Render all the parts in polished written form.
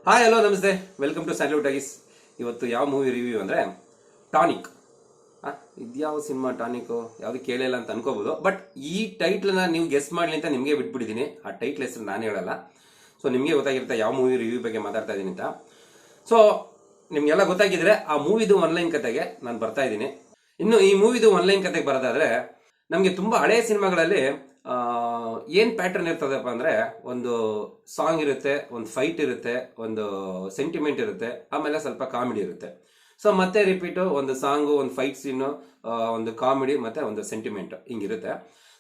Hi hello ನಮಸ್ತೆ, welcome to Sandalwood talkies. ಇವತ್ತು ಯಾವ ಮೂವಿ ರಿವ್ಯೂ ಅಂದರೆ ಟಾನಿಕ್. ಇದ್ಯಾವ ಸಿನಿಮಾ ಟಾನಿಕ್, ಯಾವುದು ಕೇಳಿಲ್ಲ ಅಂತ ಅನ್ಕೋಬಹುದು. ಬಟ್ ಈ ಟೈಟ್ಲನ್ನ ನೀವು ಗೆಸ್ ಮಾಡಲಿ ಅಂತ ನಿಮಗೆ ಬಿಟ್ಬಿಟ್ಟಿದ್ದೀನಿ. ಆ ಟೈಟ್ಲ್ ಹೆಸರು ನಾನು ಹೇಳಲ್ಲ. ಸೊ ನಿಮಗೆ ಗೊತ್ತಾಗಿರುತ್ತೆ ಯಾವ ಮೂವಿ ರಿವ್ಯೂ ಬಗ್ಗೆ ಮಾತಾಡ್ತಾ ಇದ್ದೀನಿ ಅಂತ. ಸೊ ನಿಮ್ಗೆಲ್ಲ ಗೊತ್ತಾಗಿದ್ರೆ ಆ ಮೂವಿದು ಆನ್ಲೈನ್ ಕತೆಗೆ ನಾನು ಬರ್ತಾ ಇದ್ದೀನಿ. ಇನ್ನು ಈ ಮೂವಿದು ಆನ್ಲೈನ್ ಕತೆಗೆ ಬರೋದಾದ್ರೆ, ನಮಗೆ ತುಂಬ ಹಳೆಯ ಸಿನಿಮಾಗಳಲ್ಲಿ ಏನು ಪ್ಯಾಟರ್ನ್ ಇರ್ತದಪ್ಪ ಅಂದರೆ, ಒಂದು ಸಾಂಗ್ ಇರುತ್ತೆ, ಒಂದು ಫೈಟ್ ಇರುತ್ತೆ, ಒಂದು ಸೆಂಟಿಮೆಂಟ್ ಇರುತ್ತೆ, ಆಮೇಲೆ ಸ್ವಲ್ಪ ಕಾಮಿಡಿ ಇರುತ್ತೆ. ಸೊ ಮತ್ತೆ ರಿಪೀಟು, ಒಂದು ಸಾಂಗು, ಒಂದು ಫೈಟ್ ಸೀನು, ಒಂದು ಕಾಮಿಡಿ ಮತ್ತೆ ಒಂದು ಸೆಂಟಿಮೆಂಟ್ ಹಿಂಗಿರುತ್ತೆ.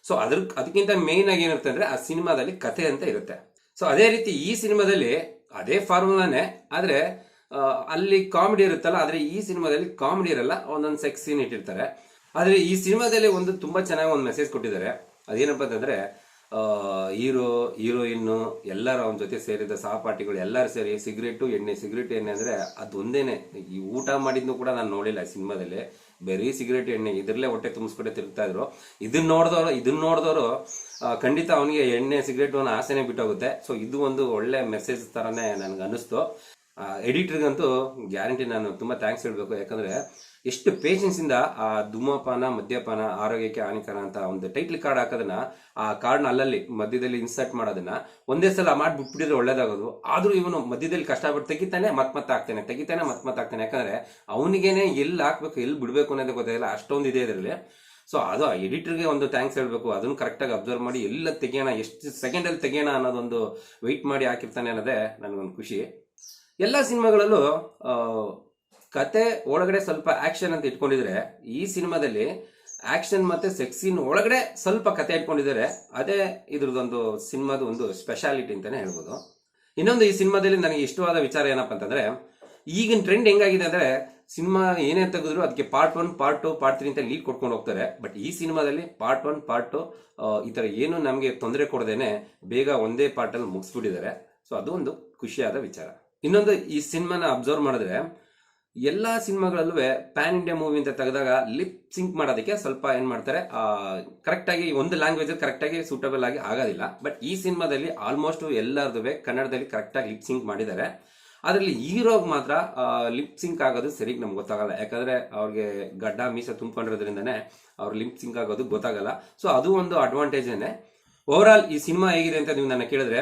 ಸೊ ಅದಕ್ಕಿಂತ ಮೇನ್ ಆಗಿ ಏನಿರುತ್ತೆ ಅಂದರೆ ಆ ಸಿನಿಮಾದಲ್ಲಿ ಕತೆ ಅಂತ ಇರುತ್ತೆ. ಸೊ ಅದೇ ರೀತಿ ಈ ಸಿನಿಮಾದಲ್ಲಿ ಅದೇ ಫಾರ್ಮುಲಾನೇ, ಆದರೆ ಅಲ್ಲಿ ಕಾಮಿಡಿ ಇರುತ್ತಲ್ಲ, ಆದರೆ ಈ ಸಿನಿಮಾದಲ್ಲಿ ಕಾಮಿಡಿ ಇರಲ್ಲ, ಒಂದೊಂದು ಸೆಕ್ಸ್ ಸೀನ್ ಇಟ್ಟಿರ್ತಾರೆ. ಆದರೆ ಈ ಸಿನಿಮಾದಲ್ಲಿ ಒಂದು ತುಂಬಾ ಚೆನ್ನಾಗಿ ಒಂದು ಮೆಸೇಜ್ ಕೊಟ್ಟಿದ್ದಾರೆ. ಅದೇನಪ್ಪ ಅಂತಂದ್ರೆ, ಹೀರೋಯಿನ್ನು ಎಲ್ಲರ ಅವನ ಜೊತೆ ಸೇರಿದ ಸಹಪಾಠಿಗಳು ಎಲ್ಲರೂ ಸೇರಿ ಸಿಗರೇಟು ಎಣ್ಣೆ ಅಂದ್ರೆ ಅದೊಂದೇನೆ. ಈ ಊಟ ಮಾಡಿದ್ನು ಕೂಡ ನಾನು ನೋಡಿಲ್ಲ ಸಿನಿಮಾದಲ್ಲಿ. ಬರೀ ಸಿಗರೇಟ್ ಎಣ್ಣೆ ಇದರಲ್ಲೇ ಹೊಟ್ಟೆ ತುಂಬಿಸ್ಕೊಟ್ಟೆ ತಿರುಗ್ತಾ ಇದ್ರು. ಇದನ್ನ ನೋಡಿದವರು ಖಂಡಿತ ಅವನಿಗೆ ಎಣ್ಣೆ ಸಿಗರೇಟ್ ಅನ್ನೋ ಆಸೆನೆ ಬಿಟ್ಟೋಗುತ್ತೆ. ಸೊ ಇದು ಒಂದು ಒಳ್ಳೆ ಮೆಸೇಜ್ ತರನೇ ನನಗೆ ಅನಿಸ್ತು. ಎಡಿಟರ್ಗಂತೂ ಗ್ಯಾರಂಟಿ ನಾನು ತುಂಬಾ ಥ್ಯಾಂಕ್ಸ್ ಹೇಳ್ಬೇಕು. ಯಾಕಂದ್ರೆ ಎಷ್ಟು ಪೇಷನ್ಸ್ ಇಂದ ಆ ಧೂಮಪಾನ, ಮದ್ಯಪಾನ ಆರೋಗ್ಯಕ್ಕೆ ಹಾನಿಕರ ಅಂತ ಒಂದು ಟೈಟ್ಲ್ ಕಾರ್ಡ್ ಹಾಕೋದನ್ನ, ಆ ಕಾರ್ಡ್ನ ಅಲ್ಲಲ್ಲಿ ಮಧ್ಯದಲ್ಲಿ ಇನ್ಸರ್ಟ್ ಮಾಡೋದನ್ನ ಒಂದೇ ಸಲ ಮಾಡ್ಬಿಟ್ಬಿಟ್ಟಿದ್ರೆ ಒಳ್ಳೇದಾಗೋದು. ಆದ್ರೂ ಇವನು ಮಧ್ಯದಲ್ಲಿ ಕಷ್ಟಪಟ್ಟು ತೆಗಿತಾನೆ, ಮತ್ತೆ ಆಗ್ತಾನೆ. ಯಾಕಂದ್ರೆ ಅವನಿಗೇನೆ ಎಲ್ಲಿ ಹಾಕ್ಬೇಕು, ಎಲ್ಲಿ ಬಿಡ್ಬೇಕು ಅನ್ನೋದೇ ಗೊತ್ತಾಗಿಲ್ಲ, ಅಷ್ಟೊಂದು ಇದೆ ಇದರಲ್ಲಿ. ಸೊ ಅದು ಎಡಿಟರ್ಗೆ ಒಂದು ಥ್ಯಾಂಕ್ಸ್ ಹೇಳ್ಬೇಕು. ಅದನ್ನು ಕರೆಕ್ಟಾಗಿ ಅಬ್ಸರ್ವ್ ಮಾಡಿ ಎಲ್ಲ ತೆಗಿಯೋಣ, ಎಷ್ಟು ಸೆಕೆಂಡಲ್ಲಿ ತೆಗಿಯೋಣ ಅನ್ನೋದೊಂದು ವೆಯ್ಟ್ ಮಾಡಿ ಹಾಕಿರ್ತಾನೆ ಅನ್ನೋದೇ ನನಗೊಂದು ಖುಷಿ. ಎಲ್ಲ ಸಿನಿಮಾಗಳಲ್ಲೂ ಕತೆ ಒಳಗಡೆ ಸ್ವಲ್ಪ ಆಕ್ಷನ್ ಅಂತ ಇಟ್ಕೊಂಡಿದ್ರೆ, ಈ ಸಿನಿಮಾದಲ್ಲಿ ಆಕ್ಷನ್ ಮತ್ತೆ ಸೆಕ್ಸಿನ್ ಒಳಗಡೆ ಸ್ವಲ್ಪ ಕತೆ ಇಟ್ಕೊಂಡಿದ್ದಾರೆ. ಅದೇ ಇದ್ರದೊಂದು ಸಿನಿಮಾದ ಒಂದು ಸ್ಪೆಷಾಲಿಟಿ ಅಂತಾನೆ ಹೇಳ್ಬೋದು. ಇನ್ನೊಂದು ಈ ಸಿನಿಮಾದಲ್ಲಿ ನನಗೆ ಇಷ್ಟವಾದ ವಿಚಾರ ಏನಪ್ಪಾ ಅಂತಂದ್ರೆ, ಈಗಿನ ಟ್ರೆಂಡ್ ಹೆಂಗಾಗಿದೆ ಅಂದ್ರೆ, ಸಿನಿಮಾ ಏನೇ ತೆಗೆದ್ರು ಅದಕ್ಕೆ ಪಾರ್ಟ್ 1, ಪಾರ್ಟ್ 2, ಪಾರ್ಟ್ 3 ಅಂತ ಲೀಡ್ ಕೊಟ್ಕೊಂಡು ಹೋಗ್ತಾರೆ. ಬಟ್ ಈ ಸಿನಿಮಾದಲ್ಲಿ ಪಾರ್ಟ್ 1, ಪಾರ್ಟ್ 2 ಈ ತರ ಏನು ನಮಗೆ ತೊಂದರೆ ಕೊಡದೇನೆ ಬೇಗ ಒಂದೇ ಪಾರ್ಟ್ ಅಲ್ಲಿ ಮುಗಿಸ್ಬಿಟ್ಟಿದ್ದಾರೆ. ಸೊ ಅದು ಒಂದು ಖುಷಿಯಾದ ವಿಚಾರ. ಇನ್ನೊಂದು, ಈ ಸಿನಿಮಾನ ಅಬ್ಸರ್ವ್ ಮಾಡಿದ್ರೆ ಎಲ್ಲಾ ಸಿನಿಮಾಗಳಲ್ಲೂ ಪ್ಯಾನ್ ಇಂಡಿಯಾ ಮೂವಿ ಅಂತ ತೆಗೆದಾಗ ಲಿಪ್ ಸಿಂಕ್ ಮಾಡೋದಕ್ಕೆ ಸ್ವಲ್ಪ ಏನ್ ಮಾಡ್ತಾರೆ, ಕರೆಕ್ಟ್ ಆಗಿ ಒಂದು ಲ್ಯಾಂಗ್ವೇಜ್ ಕರೆಕ್ಟ್ ಆಗಿ ಸೂಟಬಲ್ ಆಗಿ ಆಗೋದಿಲ್ಲ. ಬಟ್ ಈ ಸಿನಿಮಾದಲ್ಲಿ ಆಲ್ಮೋಸ್ಟ್ ಎಲ್ಲರದು ಕನ್ನಡದಲ್ಲಿ ಕರೆಕ್ಟ್ ಆಗಿ ಲಿಪ್ ಸಿಂಕ್ ಮಾಡಿದ್ದಾರೆ. ಅದರಲ್ಲಿ ಹೀರೋಗ್ ಮಾತ್ರ ಲಿಪ್ ಸಿಂಕ್ ಆಗೋದು ಸರಿಯಾಗಿ ನಮ್ಗೆ ಗೊತ್ತಾಗಲ್ಲ. ಯಾಕಂದ್ರೆ ಅವ್ರಿಗೆ ಗಡ್ಡ ಮೀಸ ತುಂಬಿಕೊಂಡಿರೋದ್ರಿಂದನೇ ಅವ್ರ ಲಿಪ್ ಸಿಂಕ್ ಆಗೋದು ಗೊತ್ತಾಗಲ್ಲ. ಸೊ ಅದು ಒಂದು ಅಡ್ವಾಂಟೇಜ್ ಏನೇ. ಓವರ್ ಆಲ್ ಈ ಸಿನಿಮಾ ಹೇಗಿದೆ ಅಂತ ನೀವು ನನ್ನ ಕೇಳಿದ್ರೆ,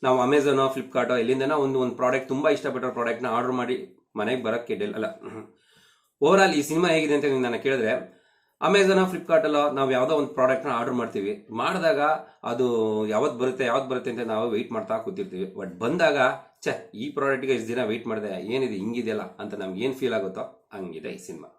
ನಾವು ಅಮೆಝಾನೋ, ಫ್ಲಿಪ್ಕಾರ್ಟೋ ಎಲ್ಲಿಂದನೋ ಒಂದು ಪ್ರಾಡಕ್ಟ್ ತುಂಬಾ ಇಷ್ಟಪಟ್ಟೋ ಪ್ರಾಡಕ್ಟ್ನ ಆರ್ಡರ್ ಮಾಡಿ ಮನೆಗೆ ಬರೋಕ್ಕೆ ಓವರ್ ಆಲ್ ಈ ಸಿನಿಮಾ ಹೇಗಿದೆ ಅಂತ ನೀವು ನನ್ನ ಕೇಳಿದ್ರೆ, ಅಮೆಝಾನೋ, ಫ್ಲಿಪ್ಕಾರ್ಟ್ ಅಲ್ಲೋ ನಾವು ಯಾವುದೋ ಒಂದು ಪ್ರಾಡಕ್ಟ್ನ ಆರ್ಡರ್ ಮಾಡ್ತೀವಿ. ಮಾಡಿದಾಗ ಅದು ಯಾವತ್ತು ಬರುತ್ತೆ ಅಂತ ನಾವು ವೆಯ್ಟ್ ಮಾಡ್ತಾ ಕೂತಿರ್ತೀವಿ. ಬಟ್ ಬಂದಾಗ ಈ ಪ್ರಾಡಕ್ಟ್ಗೆ ಇಷ್ಟು ದಿನ ವೆಯ್ಟ್ ಮಾಡಿದೆ, ಏನಿದೆ ಹಿಂಗಿದೆಯಲ್ಲ ಅಂತ ನಮ್ಗೆ ಏನು ಫೀಲ್ ಆಗುತ್ತೋ ಹಂಗಿದೆ ಈ ಸಿನಿಮಾ.